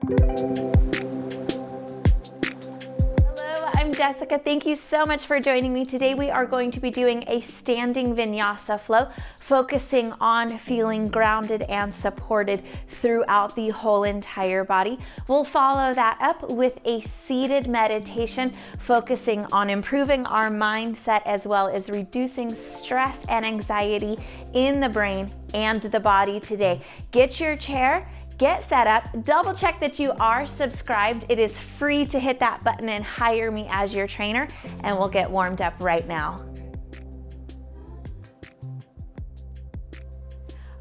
I'm Jessica. Thank you so much for joining me. Today we are going to be doing a standing vinyasa flow, focusing on feeling grounded and supported throughout the whole entire body. We'll follow that up with a seated meditation, focusing on improving our mindset as well as reducing stress and anxiety in the brain and the body today. Get your chair, get set up, double check that you are subscribed. It is free to hit that button and hire me as your trainer, and we'll get warmed up right now.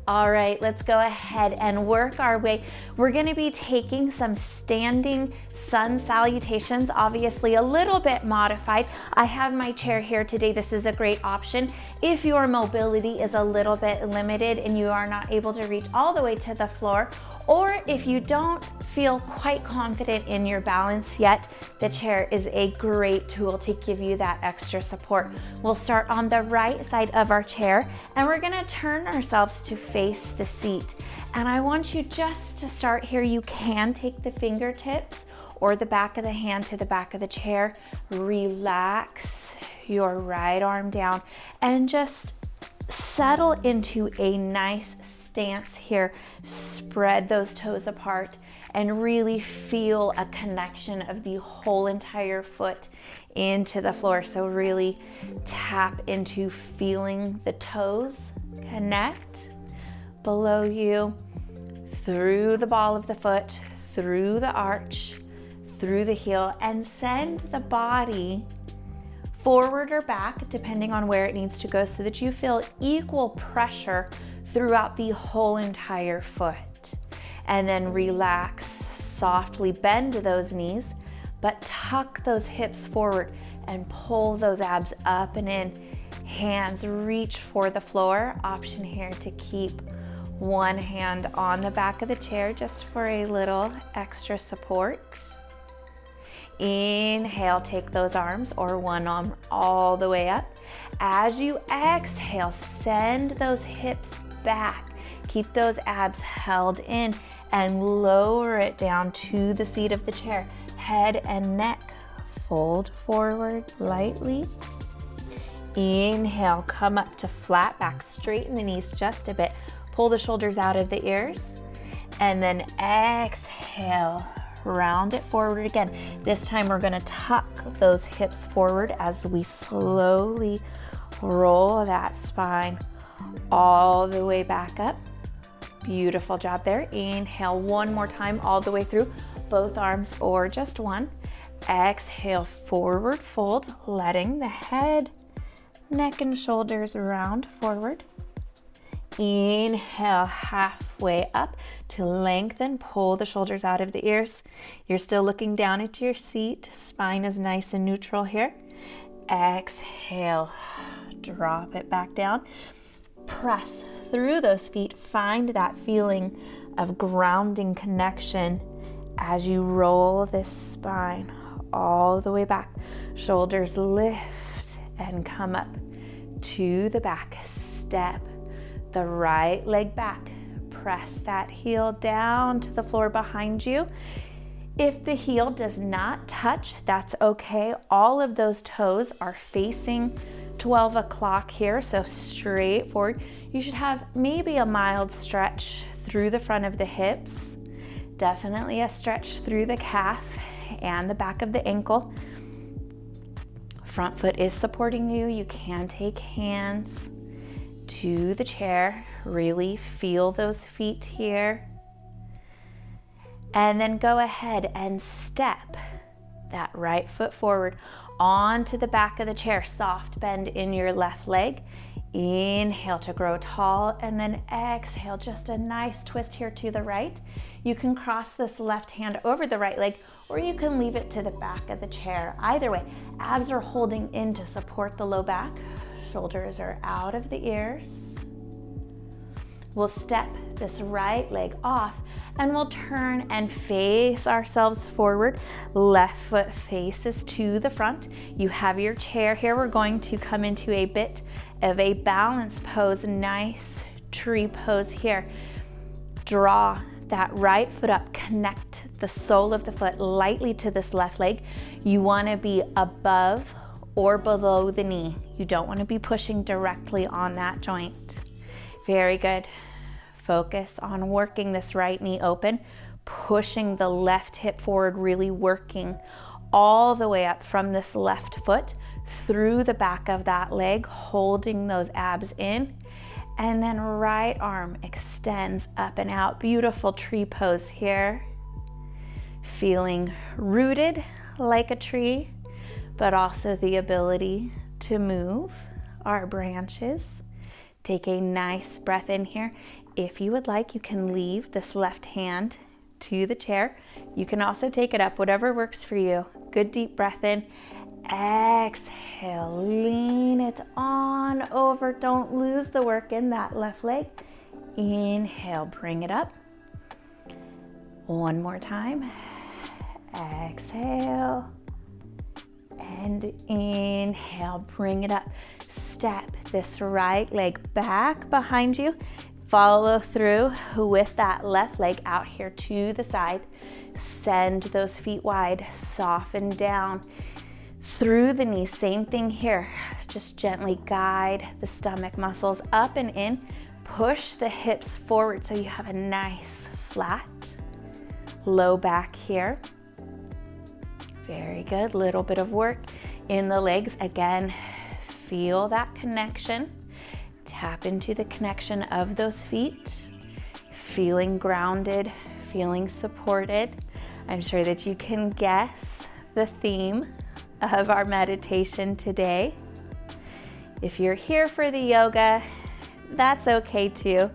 All right, let's go ahead and work our way. We're gonna be taking some standing sun salutations, obviously a little bit modified. I have my chair here today. This is a great option if your mobility is a little bit limited and you are not able to reach all the way to the floor, or if you don't feel quite confident in your balance yet, the chair is a great tool to give you that extra support. We'll start on the right side of our chair, and we're gonna turn ourselves to face the seat. And I want you just to start here. You can take the fingertips or the back of the hand to the back of the chair. Relax your right arm down and just settle into a nice stance here. Spread those toes apart and really feel a connection of the whole entire foot into the floor. So really tap into feeling the toes connect below you, through the ball of the foot, through the arch, through the heel, and send the body forward or back, depending on where it needs to go, so that you feel equal pressure throughout the whole entire foot. And then relax, softly bend those knees, but tuck those hips forward and pull those abs up and in. Hands reach for the floor. Option here to keep one hand on the back of the chair just for a little extra support. Inhale, take those arms or one arm all the way up. As you exhale, send those hips back. Keep those abs held in and lower it down to the seat of the chair. Head and neck fold forward lightly. Inhale, come up to flat back, straighten the knees just a bit. Pull the shoulders out of the ears. And then exhale, round it forward again. This time we're gonna tuck those hips forward as we slowly roll that spine all the way back up. Beautiful job there. Inhale one more time all the way through, both arms or just one. Exhale, forward fold, letting the head, neck, and shoulders round forward. Inhale, halfway up to lengthen, pull the shoulders out of the ears. You're still looking down at your seat. Spine is nice and neutral here. Exhale, drop it back down. Press through those feet. Find that feeling of grounding connection as you roll this spine all the way back. Shoulders lift and come up to the back. Step the right leg back. Press that heel down to the floor behind you. If the heel does not touch, that's okay. All of those toes are facing 12 o'clock here, so straight forward. You should have maybe a mild stretch through the front of the hips. Definitely a stretch through the calf and the back of the ankle. Front foot is supporting you. You can take hands to the chair. Really feel those feet here. And then go ahead and step that right foot forward onto the back of the chair. Soft bend in your left leg. Inhale to grow tall, and then exhale, just a nice twist here to the right. You can cross this left hand over the right leg, or you can leave it to the back of the chair. Either way, abs are holding in to support the low back. Shoulders are out of the ears. We'll step this right leg off and we'll turn and face ourselves forward. Left foot faces to the front. You have your chair here. We're going to come into a bit of a balance pose, nice tree pose here. Draw that right foot up, connect the sole of the foot lightly to this left leg. You want to be above or below the knee. You don't want to be pushing directly on that joint. Very good. Focus on working this right knee open, pushing the left hip forward, really working all the way up from this left foot through the back of that leg, holding those abs in. And then right arm extends up and out. Beautiful tree pose here. Feeling rooted like a tree, but also the ability to move our branches. Take a nice breath in here. If you would like, you can leave this left hand to the chair. You can also take it up, whatever works for you. Good deep breath in. Exhale, lean it on over. Don't lose the work in that left leg. Inhale, bring it up. One more time. Exhale. And inhale, bring it up. Step this right leg back behind you. Follow through with that left leg out here to the side. Send those feet wide, soften down through the knees. Same thing here. Just gently guide the stomach muscles up and in. Push the hips forward so you have a nice flat low back here. Very good. Little bit of work in the legs. Again, feel that connection. Tap into the connection of those feet. Feeling grounded, feeling supported. I'm sure that you can guess the theme of our meditation today. If you're here for the yoga, that's okay too.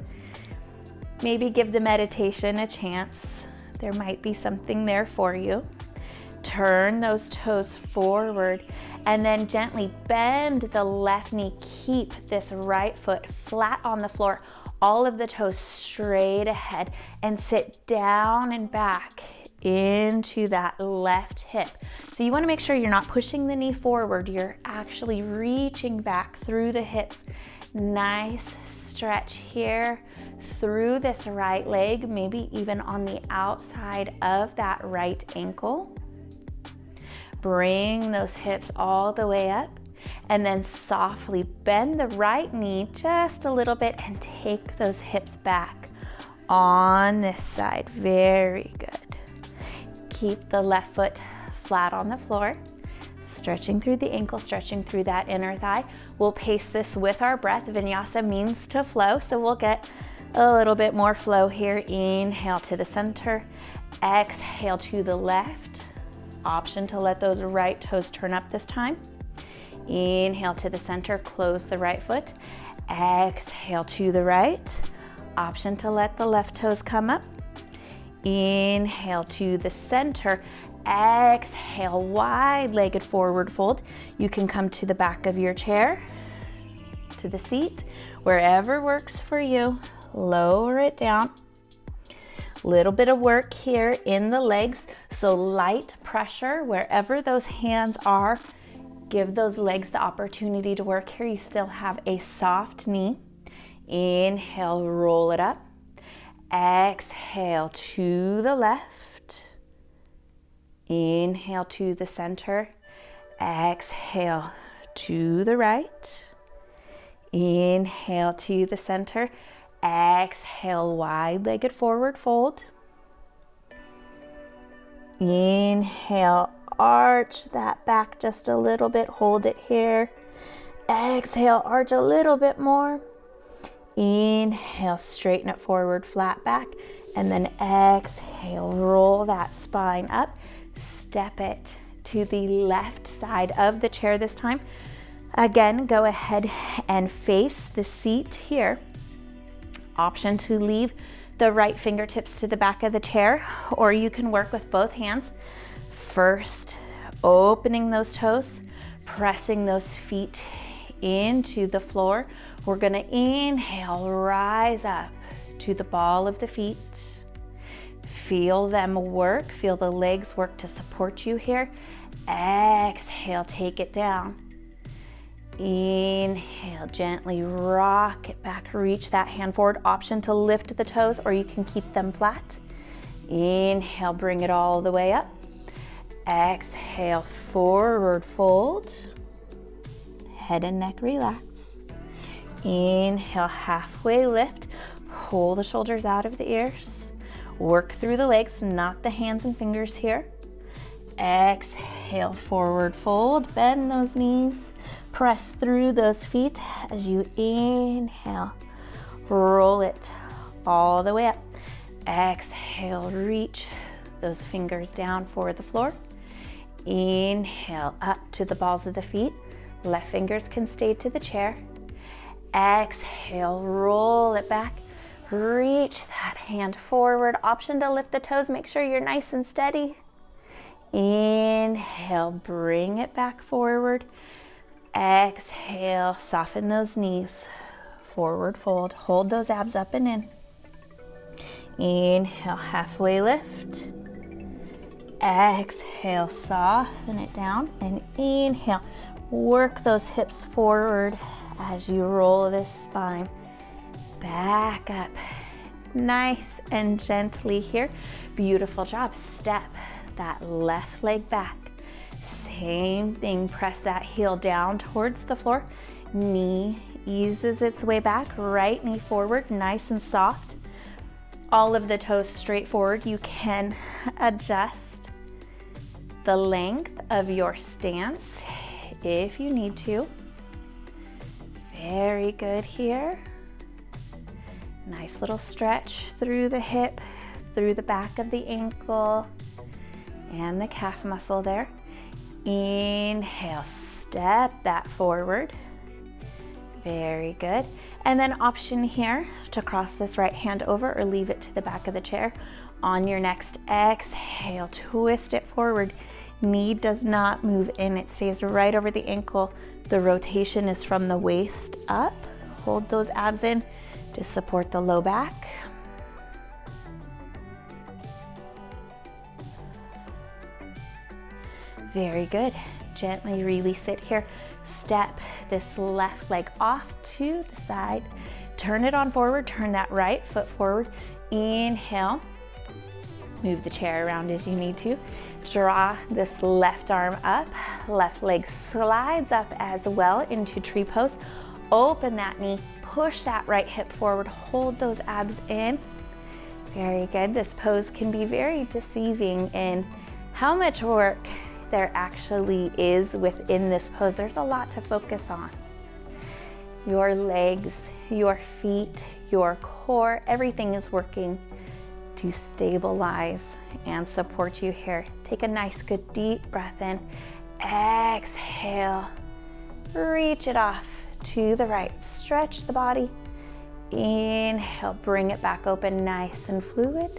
Maybe give the meditation a chance. There might be something there for you. Turn those toes forward and then gently bend the left knee. Keep this right foot flat on the floor, all of the toes straight ahead, and sit down and back into that left hip. So you want to make sure you're not pushing the knee forward, you're actually reaching back through the hips. Nice stretch here through this right leg, maybe even on the outside of that right ankle. Bring those hips all the way up and then softly bend the right knee just a little bit and take those hips back on this side. Very good. Keep the left foot flat on the floor, stretching through the ankle, stretching through that inner thigh. We'll pace this with our breath. Vinyasa means to flow, so we'll get a little bit more flow here. Inhale to the center, exhale to the left. Option to let those right toes turn up this time. Inhale to the center, close the right foot. Exhale to the right. Option to let the left toes come up. Inhale to the center. Exhale, wide-legged forward fold. You can come to the back of your chair, to the seat, wherever works for you. Lower it down. Little bit of work here in the legs, so light pressure wherever those hands are. Give those legs the opportunity to work here. You still have a soft knee. Inhale, roll it up. Exhale to the left. Inhale to the center. Exhale to the right. Inhale to the center. Exhale, wide-legged forward fold. Inhale, arch that back just a little bit. Hold it here. Exhale, arch a little bit more. Inhale, straighten it forward, flat back. And then exhale, roll that spine up. Step it to the left side of the chair this time. Again, go ahead and face the seat here. Option to leave the right fingertips to the back of the chair, or you can work with both hands. First, opening those toes, pressing those feet into the floor. We're gonna inhale, rise up to the ball of the feet. Feel them work, feel the legs work to support you here. Exhale, take it down. Inhale, gently rock it back, reach that hand forward. Option to lift the toes, or you can keep them flat. Inhale, bring it all the way up. Exhale, forward fold. Head and neck relax. Inhale, halfway lift. Pull the shoulders out of the ears. Work through the legs, not the hands and fingers here. Exhale, forward fold. Bend those knees. Press through those feet as you inhale. Roll it all the way up. Exhale, reach those fingers down for the floor. Inhale, up to the balls of the feet. Left fingers can stay to the chair. Exhale, roll it back. Reach that hand forward. Option to lift the toes. Make sure you're nice and steady. Inhale, bring it back forward. Exhale, soften those knees. Forward fold. Hold those abs up and in. Inhale, halfway lift. Exhale, soften it down. And inhale, work those hips forward as you roll this spine back up. Nice and gently here. Beautiful job. Step that left leg back. Same thing, press that heel down towards the floor. Knee eases its way back, right knee forward, nice and soft. All of the toes straight forward. You can adjust the length of your stance if you need to. Very good here. Nice little stretch through the hip, through the back of the ankle and the calf muscle there. Inhale, step that forward. Very good. And then option here to cross this right hand over or leave it to the back of the chair. On your next exhale, twist it forward. Knee does not move in, it stays right over the ankle. The rotation is from the waist up. Hold those abs in to support the low back. Very good. Gently release it here. Step this left leg off to the side. Turn it on forward. Turn that right foot forward. Inhale. Move the chair around as you need to. Draw this left arm up. Left leg slides up as well into tree pose. Open that knee. Push that right hip forward. Hold those abs in. Very good. This pose can be very deceiving in how much work there actually is within this pose. There's a lot to focus on. Your legs, your feet, your core, everything is working to stabilize and support you here. Take a nice, good, deep breath in. Exhale. Reach it off to the right. Stretch the body. Inhale, bring it back open, nice and fluid.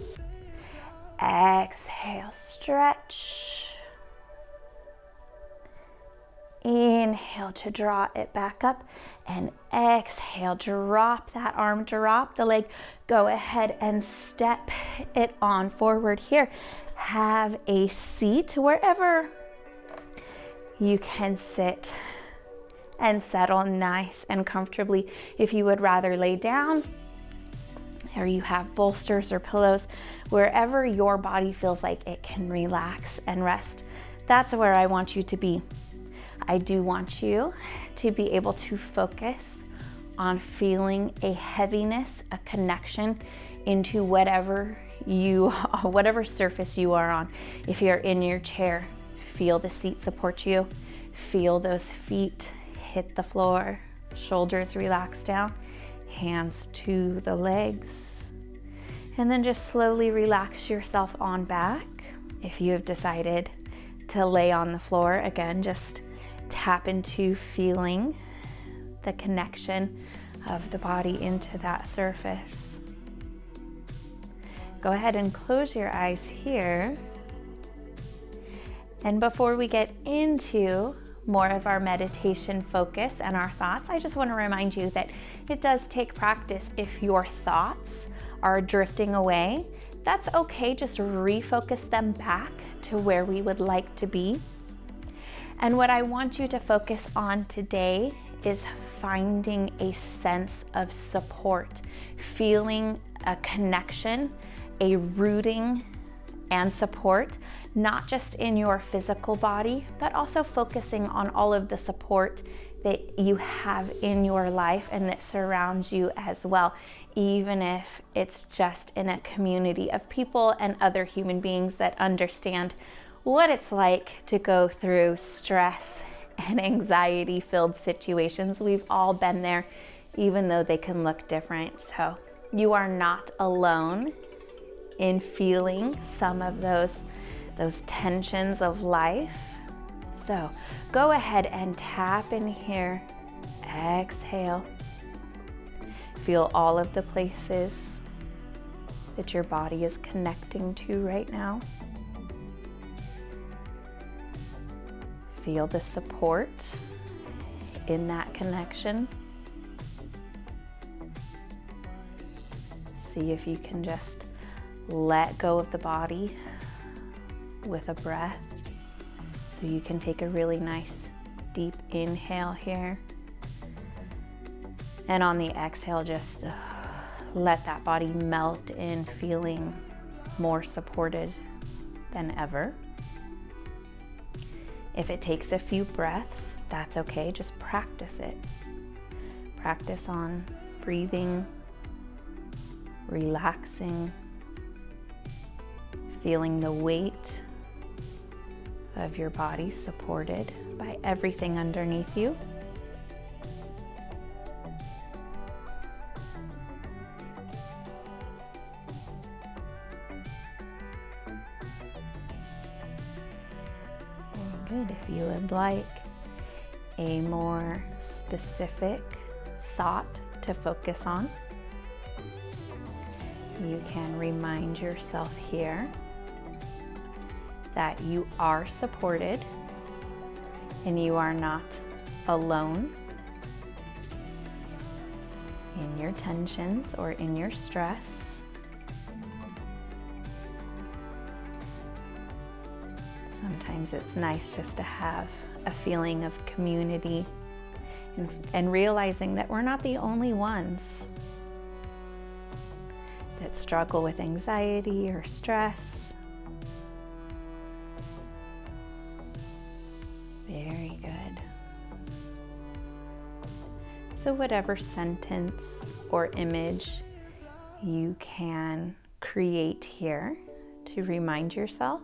Exhale, stretch. Inhale to draw it back up, and exhale, drop that arm, drop the leg. Go ahead and step it on forward here. Have a seat wherever you can sit and settle nice and comfortably. If you would rather lay down, or you have bolsters or pillows, wherever your body feels like it can relax and rest, that's where I want you to be. I do want you to be able to focus on feeling a heaviness, a connection into whatever surface you are on. If you're in your chair, feel the seat support you. Feel those feet hit the floor, shoulders relax down, hands to the legs. And then just slowly relax yourself on back. If you have decided to lay on the floor, again, just tap into feeling the connection of the body into that surface. Go ahead and close your eyes here. And before we get into more of our meditation focus and our thoughts, I just want to remind you that it does take practice. If your thoughts are drifting away, that's okay. Just refocus them back to where we would like to be. And what I want you to focus on today is finding a sense of support, feeling a connection, a rooting and support, not just in your physical body, but also focusing on all of the support that you have in your life and that surrounds you as well, even if it's just in a community of people and other human beings that understand what it's like to go through stress and anxiety-filled situations. We've all been there, even though they can look different. So you are not alone in feeling some of those tensions of life. So go ahead and tap in here. Exhale. Feel all of the places that your body is connecting to right now. Feel the support in that connection. See if you can just let go of the body with a breath. So you can take a really nice deep inhale here. And on the exhale, just let that body melt in, feeling more supported than ever. If it takes a few breaths, that's okay. Just practice it. Practice on breathing, relaxing, feeling the weight of your body supported by everything underneath you. Very good. If you would like a more specific thought to focus on, you can remind yourself here that you are supported and you are not alone in your tensions or in your stress. Sometimes it's nice just to have a feeling of community and realizing that we're not the only ones that struggle with anxiety or stress. Very good. So whatever sentence or image you can create here to remind yourself,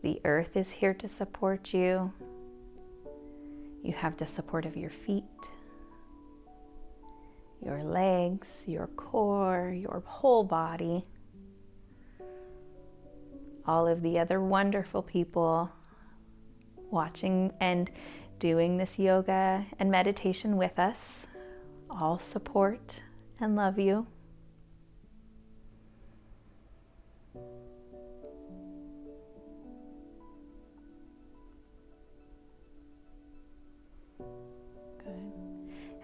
the earth is here to support you. You have the support of your feet, your legs, your core, your whole body. All of the other wonderful people watching and doing this yoga and meditation with us all support and love you. Good.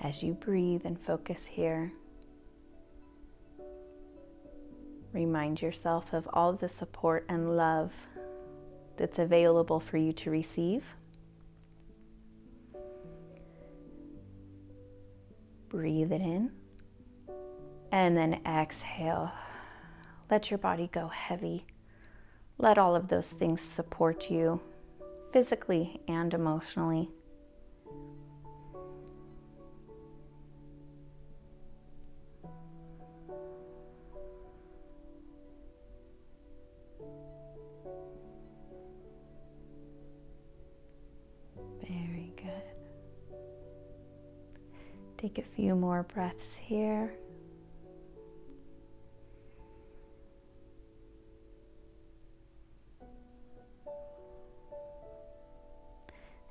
As you breathe and focus here, remind yourself of all the support and love that's available for you to receive. Breathe it in and then exhale. Let your body go heavy. Let all of those things support you physically and emotionally. Very good. Take a few more breaths here.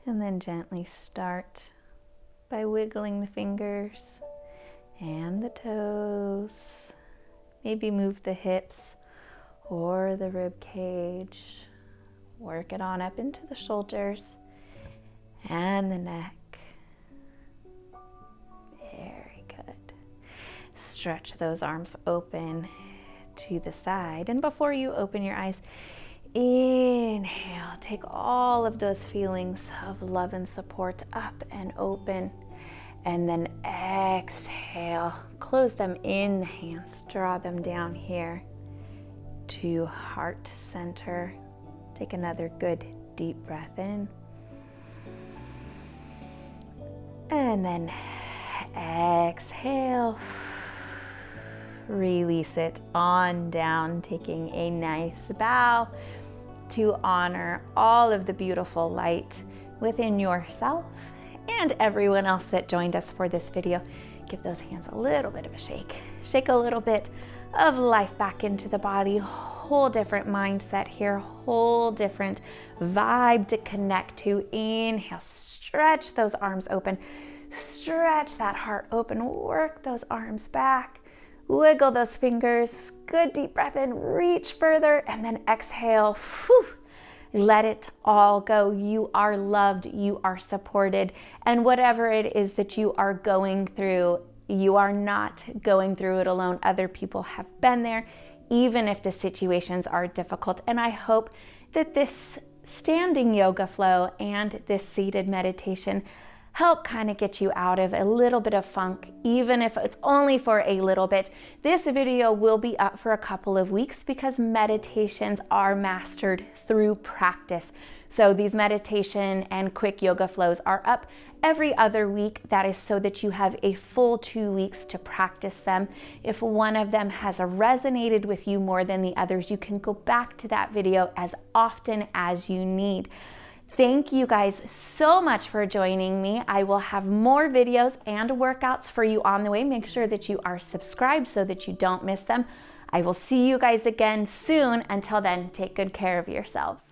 And then gently start by wiggling the fingers and the toes. Maybe move the hips or the rib cage. Work it on up into the shoulders and the neck. Very good. Stretch those arms open to the side. And before you open your eyes, inhale. Take all of those feelings of love and support up and open. And then exhale. Close them in the hands. Draw them down here. to heart center. Take another good deep breath in. And then exhale. Release it on down, taking a nice bow to honor all of the beautiful light within yourself and everyone else that joined us for this video. Give those hands a little bit of a shake. Shake a little bit of life back into the body. Whole different mindset here, whole different vibe to connect to. Inhale, stretch those arms open. Stretch that heart open, work those arms back. Wiggle those fingers. Good deep breath in, reach further, and then exhale. Whew. Let it all go. You are loved, you are supported, and whatever it is that you are going through, you are not going through it alone. Other people have been there, even if the situations are difficult. And I hope that this standing yoga flow and this seated meditation help kind of get you out of a little bit of funk, even if it's only for a little bit. This video will be up for a couple of weeks because meditations are mastered through practice. So these meditation and quick yoga flows are up every other week. That is so that you have a full 2 weeks to practice them. If one of them has resonated with you more than the others, you can go back to that video as often as you need. Thank you guys so much for joining me. I will have more videos and workouts for you on the way. Make sure that you are subscribed so that you don't miss them. I will see you guys again soon. Until then, take good care of yourselves.